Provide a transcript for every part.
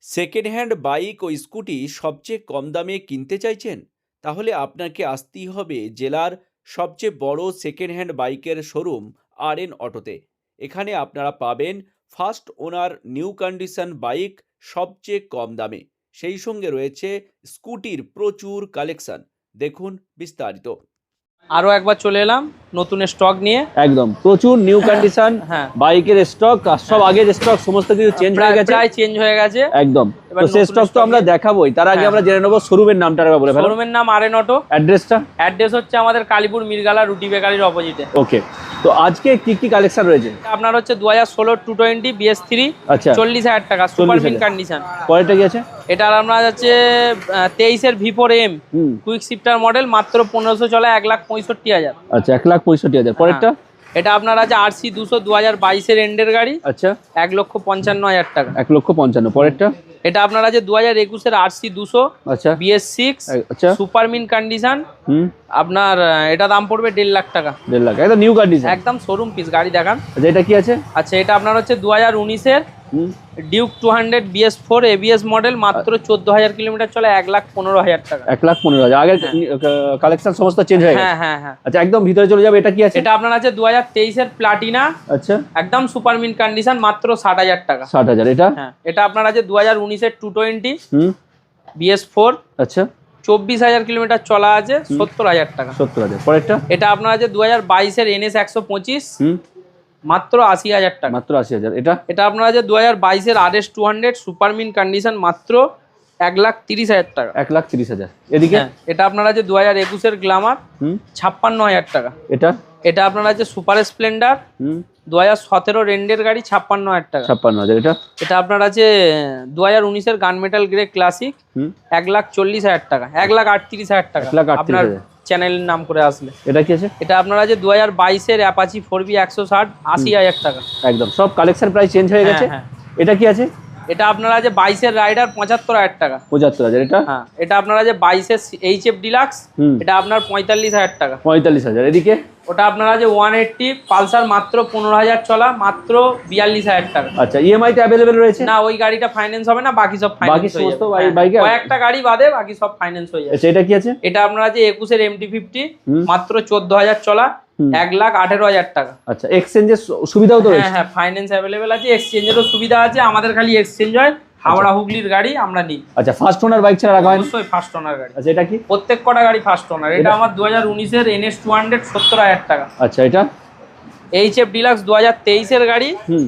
Second hand bike ও scooty সবচেয়ে কম দামে কিনতে চাইছেন? তাহলে আপনাকে আসতেই হবে জেলার সবচেয়ে বড় সেকেন্ড হ্যান্ড বাইকের শোরুম আর.এন. অটোতে। এখানে আপনারা পাবেন first owner new condition bike সবচেয়ে কম দামে। সেই সঙ্গে রয়েছে স্কুটির প্রচুর কালেকশন। দেখুন বিস্তারিত। আরো একবার চলে এলাম নতুন স্টক নিয়ে। একদম প্রচুর নিউ কন্ডিশন হ্যাঁ বাইকের স্টক, সব আগের স্টক সমস্ত কিছু চেঞ্জ হয়ে গেছে, প্রায় চেঞ্জ হয়ে গেছে একদম। এবার তো সেই নতুন স্টক তো stock আমরা নিয়ে- দেখাবোই, তার আগে হ্যাঁ। আমরা জেনে নেবো শোরুমের নামটা একবার বলে ফেলো। শোরুমের নাম আর.এন. অটো। অ্যাড্রেসটা? অ্যাড্রেস হচ্ছে আমাদের কালীপুর মিরগালা রুটি বেকারির অপোজিটে। ওকে। তো আজকে কি কি কালেকশন রয়েছে? আপনার হচ্ছে 2016 220 BS3, আচ্ছা 40,000 টাকা, সুপার মিন 40,000 কন্ডিশন। পরেরটা কি আছে? এটা আমরা যাচ্ছে 23-এর V4M হুম, কুইক শিফটার মডেল, মাত্র 1500 চলে, 1,65,000। আচ্ছা 1,65,000। পরেরটা? এটা আপনার আছে RC 200 2022-এর এন্ডের গাড়ি, আচ্ছা 1,55,000 টাকা। 1,55,000। পরেরটা? এটা আপনার আছে 2021-এর RC 200 আচ্ছা BS6 আচ্ছা সুপার মিন কন্ডিশন। হুম, আপনার এটা দাম পড়বে 1.5 লাখ টাকা, 1.5 লাখ, একদম নিউ কন্ডিশন। একদম শোরুম পিস গাড়ি দেখান। আচ্ছা এটা কি আছে? আচ্ছা এটা আপনার হচ্ছে 2019-এর হুম, ডিউক 200 BS4 ABS মডেল, মাত্র 14,000 কিলোমিটার চলে, 1,15,000 টাকা। 1,15,000। আগের কালেকশন সমস্ত চেঞ্জ হয়ে গেছে। হ্যাঁ হ্যাঁ হ্যাঁ। আচ্ছা একদম ভিতরে চলে যাবে, এটা কি আছে? এটা আপনার আছে 2023-এর প্লাটিনা, আচ্ছা একদম সুপার মিন কন্ডিশন, মাত্র 60,000 টাকা। 60,000। এটা? হ্যাঁ এটা আপনার আছে 2019-এর 220 হুম, BS4, আচ্ছা 24,000 কিলোমিটার চলা আছে, 70,000 টাকা। 70,000। পরেরটা? এটা আপনার আছে 2022-এর NS 125, হুম, মাত্র 80,000 টাকা। মাত্র 80,000। এটা? এটা আপনার আছে 2022-এর RS 200 সুপার মিন কন্ডিশন, মাত্র 1,30,000 টাকা। 1,30,000। এদিকে? হ্যাঁ এটা আপনার আছে 2021-এর গ্ল্যামার, হুম, 56,000 টাকা। এটা? এটা আপনার আছে সুপার স্প্লেন্ডার হুম, 2017 রেন্ডের গাড়ি, 56,000 টাকা। 56,000। এটা? এটা আপনার আছে 2019-এর গান মেটাল গ্রে ক্লাসিক, হুম, 1,40,000 টাকা, 1,38,000 টাকা 1,38,000 আপনার চ্যানেলের নাম করে আসলে। এটা কি আছে? এটা আপনার আছে 2022-এর অ্যাপাচি 4B 160, 80,000 টাকা। একদম সব কালেকশন প্রাইস চেঞ্জ হয়ে গেছে। হ্যাঁ, এটা কি আছে? এটা আপনার আছে 22-এর রাইডার, 75,000 টাকা। 75,000। এটা? হ্যাঁ এটা আপনার আছে 22-এর HF ডিলাক্স, হুম, এটা আপনার 45,000 টাকা। 45,000। এদিকে? ওটা আপনার আছে 180 পালসার, মাত্র 15,000 চলা, মাত্র 42,000 টাকা। আচ্ছা ইএমআই তে অ্যাভেলেবেল রয়েছে? না ওই গাড়িটা ফাইন্যান্স হবে না, বাকি সব বাকি ফাইন্যান্স হয়ে সমস্ত যাবে। বাইকে কয়েকটা গাড়ি বাদে বাকি সব ফাইন্যান্স হয়ে যাবে। আচ্ছা এটা কি আছে? এটা আপনার আছে 21-এর MT-50, হুম, মাত্র 14,000 চলা, হুম, 1,18,000 টাকা। আচ্ছা এক্সচেঞ্জের সুবিধাও তো হ্যাঁ রয়েছে? হ্যাঁ ফাইন্যান্স অ্যাভেলেবেল আছে, এক্সচেঞ্জেরও সুবিধা আছে। আমাদের খালি এক্সচেঞ্জ হয়, হাওড়া হুগলির গাড়ি আমরা নিই। আচ্ছা ফার্স্ট ওনার বাইক ছাড়া রাখা হয় না? অবশ্যই ফার্স্ট ওনার গাড়ি, আচ্ছা এটা কি? প্রত্যেক কটা গাড়ি ফার্স্ট ওনার। এটা আমার 2019-এর NS 200, 70,000 টাকা। আচ্ছা এটা? HF ডিলাক্স 2023-এর গাড়ি, হুম,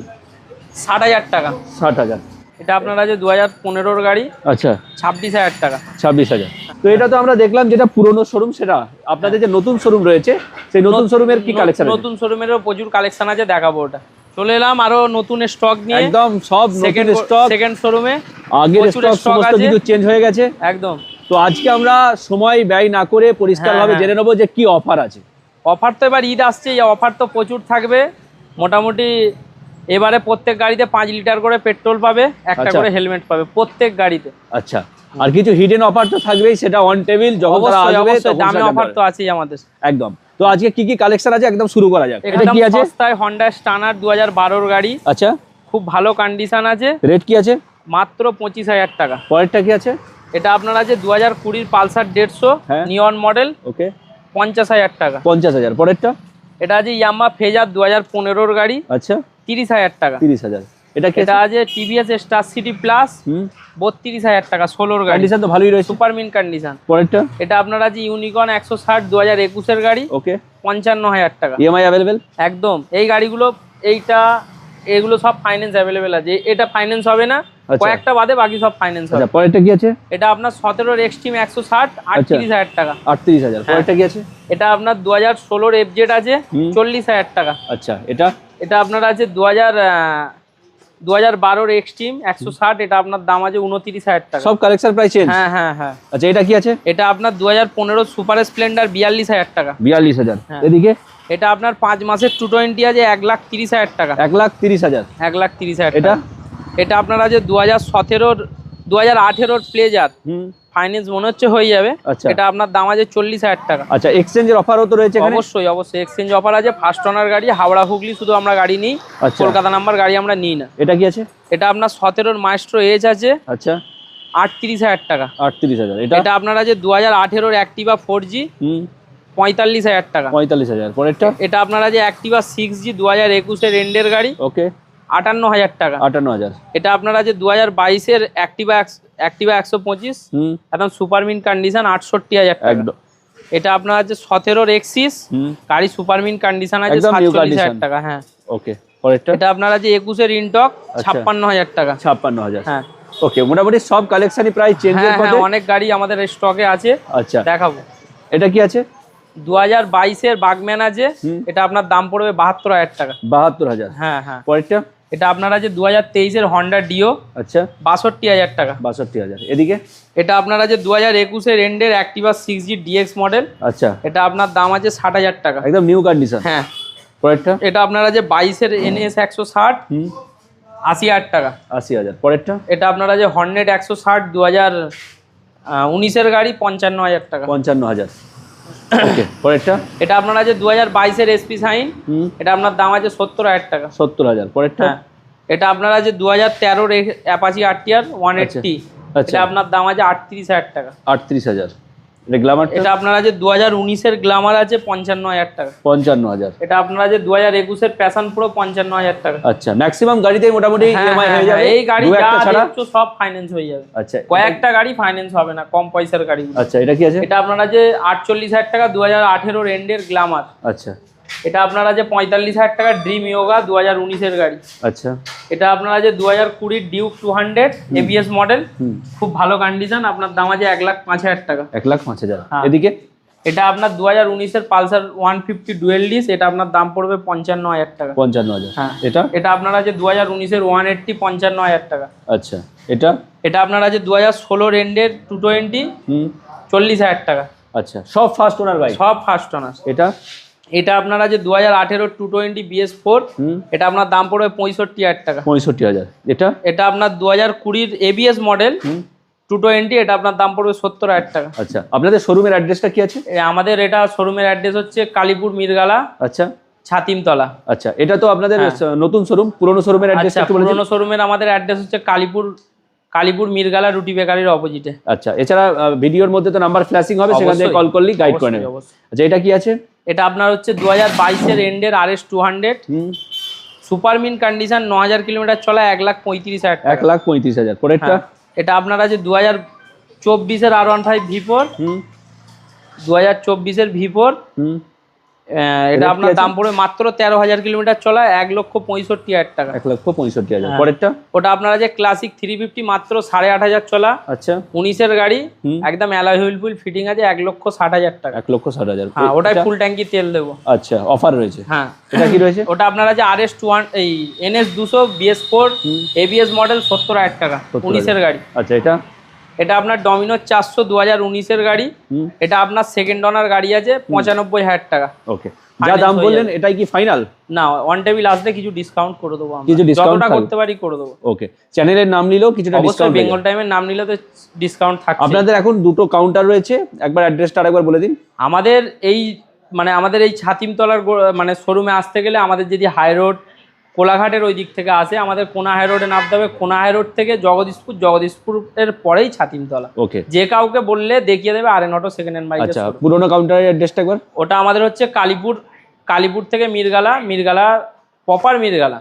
60,000 টাকা। 60,000। এটা আপনার আছে 2015-এর গাড়ি, আচ্ছা 26,000 টাকা। 26,000। তো এটা তো আমরা দেখলাম যেটা পুরনো শোরুম, সেটা আপনাদের যে নতুন শোরুম রয়েছে সেই নতুন শোরুমের কি কালেকশন? নতুন শোরুমেরও প্রচুর কালেকশন আছে, দেখাবো ওটা। চলে এলাম আরো নতুন স্টক নিয়ে, একদম সব নতুন স্টক। সেকেন্ড শোরুমে আগের প্রচুর স্টক stock সমস্ত আছে। কিছু চেঞ্জ হয়ে গেছে। একদম। তো আজকে আমরা সময় ব্যয় না করে পরিষ্কারভাবে হ্যাঁ, জেনে নেবো যে কি অফার আছে। অফার তো এবার ঈদ আসছে, এই অফার তো প্রচুর থাকবে। মোটামুটি এবারে প্রত্যেক গাড়িতে 5 লিটার করে পেট্রোল পাবে, একটা আচ্ছা। করে হেলমেট পাবে প্রত্যেক গাড়িতে। আচ্ছা আর কিছু হিডেন অফার তো থাকবেই, সেটা অন টেবিল যখন তারা অবশ্যই আসবে অবশ্যই তখন দামে সেটা অফার জানতে তো আছেই আমাদের। পারবে। একদম। তো আজকে কি কি কালেকশন আছে একদম শুরু করা যাক। এটা একদম কি আছে? সস্তায় হন্ডা স্টানার 2012-এর গাড়ি, আচ্ছা খুব ভালো কন্ডিশন আছে, রেট কি আছে? মাত্র 25,000 টাকা। পরেরটা কি আছে? এটা আপনার আছে 2020-র পালসার 150 হ্যাঁ। নিয়ন মডেল, ওকে 50,000 টাকা। 50,000। পরেরটা? এটা আছে ইয়ামা ফেজার 2015-র গাড়ি, আচ্ছা 30,000 টাকা। 30,000। এটা কি এটা আছে? আছে TVS স্টার সিটি প্লাস, হুম, 32,000 টাকা, 16-র গাড়ি, কন্ডিশন তো ভালোই রয়েছে। Super mint condition. পরেরটা? এটা আপনার আছে ইউনিকর্ন 160 2021-এর গাড়ি, ওকে 55,000 টাকা। EMI available? একদম। এই গাড়িগুলো এগুলো সব ফাইন্যান্স অ্যাভেলেবেল আছে, এটা ফাইন্যান্স হবে না, আচ্ছা। কয়েকটা বাদে বাকি সব ফাইন্যান্স হবে। আচ্ছা পরেরটা কি আছে? এটা আপনার 17-র এক্সট্রিম 160, 38,000 টাকা। 38,000। পরেরটা কি আছে? এটা আপনার 2016-র FZ আছে, হুম। 40,000 টাকা। আচ্ছা এটা? এটা আপনার আছে 2012-র এক্সট্রিম 160, এটা আপনার দাম আছে 29,000 টাকা। সব কালেকশন প্রাইস চেঞ্জ? হ্যাঁ হ্যাঁ হ্যাঁ। আচ্ছা এটা কি আছে? এটা আপনার 2015 সুপার স্প্লেন্ডার 42,000 টাকা। 42,000। হ্যাঁ। এদিকে? এটা আপনার 5 মাসের 220 আছে, 1,30,000 টাকা। 1,30,000। 1,30,000 এটা? এটা আপনার আছে 2017-র 2018 প্লেজার হুম, ফাইন্যান্স মনে হচ্ছে হয়ে যাবে। আচ্ছা। এটা আপনার দাম আছে 40,000 টাকা। আচ্ছা, এক্সচেঞ্জের অফারও তো রয়েছে এখানে? অবশ্যই অবশ্যই এক্সচেঞ্জ অফার আছে। ফার্স্ট ওনার গাড়ি, হাওড়া হুগলি শুধু আমরা গাড়ি নিই, আচ্ছা। কলকাতা নাম্বার গাড়ি আমরা নিই না। এটা কি আছে? এটা আপনার 17 মাইস্ট্রো এজ আছে, আচ্ছা, 38,000 টাকা। 38,000। এটা? এটা আপনার আছে 2018 অ্যাক্টিভা 4G, হুম, 45,000 টাকা। 45,000। পরেরটা? এটা আপনার আছে অ্যাক্টিভা 6G 2021 এন্ডের গাড়ি, ওকে, 58,000 টাকা। 58,000। এটা আপনার আছে 2022 অ্যাক্টিভা 125, হুম, একদম সুপারমিন কন্ডিশন, 68,000 টাকা। একদম। এটা আপনার আছে 17 এক্সিস, হুম, গাড়ি সুপারমিন কন্ডিশন আছে, একদম new 47,000 condition। টাকা। হ্যাঁ, ওকে, পরেরটা? এটা আপনার আছে 21 ইনটক, আচ্ছা। 56,000 টাকা। 56,000। হ্যাঁ ওকে, মোটামুটি সব কালেকশনই প্রায় চেঞ্জের হ্যাঁ, পথে। অনেক গাড়ি আমাদের স্টকে আছে, আচ্ছা, দেখাবো। এটা কি আছে? 2022 বাগম্যান আছে, হুম। এটা আপনার দাম পড়বে 72,000 টাকা। 72,000। হ্যাঁ হ্যাঁ। পরেরটা? এটা আপনার আছে 2023 হন্ডা ডিও, আচ্ছা, 62,000 টাকা। 62,000। এদিকে? এটা আপনার আছে 2021 এন্ডের অ্যাক্টিভা 6G DX মডেল, আচ্ছা, এটা আপনার দাম আছে 60,000 টাকা। একদম নিউ কন্ডিশন। হ্যাঁ। পরেরটা? এটা আপনার আছে 22 NS 160, হুম, 80,000 টাকা। 80,000। পরেরটা? এটা আপনার আছে হর্নেট 160 2019 গাড়ি, 55,000 টাকা। 55,000। ওকে, পরেরটা? এটা আপনার আছে 2022 SP শাইন, হুম, এটা আপনার দাম আছে 70,000 টাকা। 70,000। পরেরটা? হ্যাঁ। এটা আপনার আছে 2013 অ্যাপাচি RTR 180, আচ্ছা। এটা আপনার দাম আছে 38,000 টাকা। 38,000। এটা গ্ল্যামারটা? এটা আপনার আছে 2019 গ্ল্যামার আছে 55,000 টাকা। 55,000। এটা আপনার আছে 2021 প্যাশন প্রো 55,000 টাকা। আচ্ছা, ম্যাক্সিমাম গাড়িতেই মোটামুটি হ্যাঁ, ইএমআই হ্যাঁ, হয়ে যাবে, এই গাড়ি দু যা একটা ছাড়া। দেখছো সব ফাইন্যান্স হয়ে যাবে। আচ্ছা, কয়েকটা গাড়ি ফাইন্যান্স হবে না, কম পয়সার গাড়ি। আচ্ছা, এটা কি আছে? এটা আপনার আছে 48,000 টাকা 2018 এন্ডের গ্ল্যামার। আচ্ছা, এটা আপনার আছে 45,000 টাকা ড্রিম ইয়োগা 2019 গাড়ি। আচ্ছা, এটা আপনার আছে 2020 ডিউক 200 ABS মডেল, হুম, খুব ভালো কন্ডিশন, আপনার দাম আছে 1,05,000 টাকা। 1,05,000। হ্যাঁ। এদিকে? এটা আপনার 2019 পালসার 150 ডুয়েল ডিস, এটা আপনার দাম পড়বে 55,000 টাকা। 55,000। হ্যাঁ। এটা? এটা আপনার আছে 2019 180, 55,000 টাকা। আচ্ছা, এটা? এটা আপনার আছে 2016 এন্ডের 220, হুম, 40,000 টাকা। আচ্ছা, সব ফার্স্ট ওনার বাইক? সব ফার্স্ট ওনার। এটা? এটা আপনার আছে 2018 220 BS4, হুম, এটা আপনার দাম পড়বে 65,000 টাকা। 65,000। এটা? এটা আপনার 2020 ABS মডেল হুম, 220, এটা আপনার দাম পড়বে 70,000 টাকা। আচ্ছা, আপনাদের শোরুমের অ্যাড্রেসটা কি আছে? আমাদের এটা শোরুমের অ্যাড্রেস হচ্ছে কালীপুর মিরগালা, আচ্ছা, ছাতিমতলা। আচ্ছা, এটা তো আপনাদের হ্যাঁ। নতুন শোরুম, পুরনো শোরুমের অ্যাড্রেসটা আচ্ছা, একটু বলে দিন। পুরোনো শোরুমের আমাদের অ্যাড্রেস হচ্ছে কালীপুর মিরগালা রুটি বেকারির অপোজিটে। আচ্ছা, এছাড়া ভিডিওর মধ্যে তো নাম্বার ফ্ল্যাশিং হবে, সেখান থেকে অবশ্যই, কল করলেই গাইড করে অবশ্যই, নেবে। অবশ্যই। আচ্ছা, এটা কি আছে? এটা আপনার হচ্ছে 2022 এন্ডের RS 200, হুম, সুপারমিন কন্ডিশন, 9,000 কিলোমিটার চলা, 1,35,000 টাকা। 1,35,000। পরেরটা? হ্যাঁ। এটা আপনার আছে 2024 R15 V4, হুম, 2024 V4, হুম, এটা এটা কি আপনার আছে? দাম পড়বে মাত্র 13,000 কিলোমিটার চলা, 1,65,000 টাকা। 1,65,000। হ্যাঁ। পরেরটা? ওটা আপনার আছে ক্লাসিক 350, মাত্র 8,500 চলা, আচ্ছা, 19 গাড়ি, হুম, একদম অ্যালয় হুইল ফিটিং আছে, 1,60,000 টাকা। 1,60,000। হ্যাঁ, ওটাই ফুল ট্যাঙ্কি তেল দেবো। আচ্ছা, অফার রয়েছে। হ্যাঁ। এটা কি রয়েছে? ওটা আপনার আছে RS 200 এই NS 200 BS4 হুম, ABS মডেল, 70,000 টাকা, 19 গাড়ি। আচ্ছা, এটা? এটা আপনার ডমিনোর 400 2019 গাড়ি, হুম, এটা আপনার সেকেন্ড ওনার গাড়ি আছে, 95,000 টাকা। ওকে, যা Finance দাম হয়ে বললেন যাবে। এটাই কি ফাইনাল? না, অন টেবিল আসলে কিছু ডিসকাউন্ট করে দেবো আমরা, কিছু discount যতটা থাকবে? করতে পারি করে দেবো। ওকে, চ্যানেলের নাম নিলেও কিছুটা অবশ্যই ডিসকাউন্ট বেঙ্গল টাইমের নাম নিলে তো ডিসকাউন্ট থাকছে। আপনাদের এখন দুটো কাউন্টার রয়েছে, একবার অ্যাড্রেসটা আরেকবার বলে দিন। আমাদের এই ছাতিমতলার মানে শোরুমে আসতে গেলে আমাদের যদি হাই রোড কোলাঘাটের ওই দিক থেকে আসে, আমাদের কোনা হাই রোডে নামতে হবে, কোনা হাই রোড থেকে জগদীশপুরের পরেই ছাতিমতলা। ওকে, যে কাউকে বললে দেখিয়ে দেবে RN auto second hand bike. আচ্ছা, পুরোনো কাউন্টারের অ্যাড্রেসটা একবার। ওটা আমাদের হচ্ছে কালীপুর থেকে মিরগালা প্রপার মিরগালা।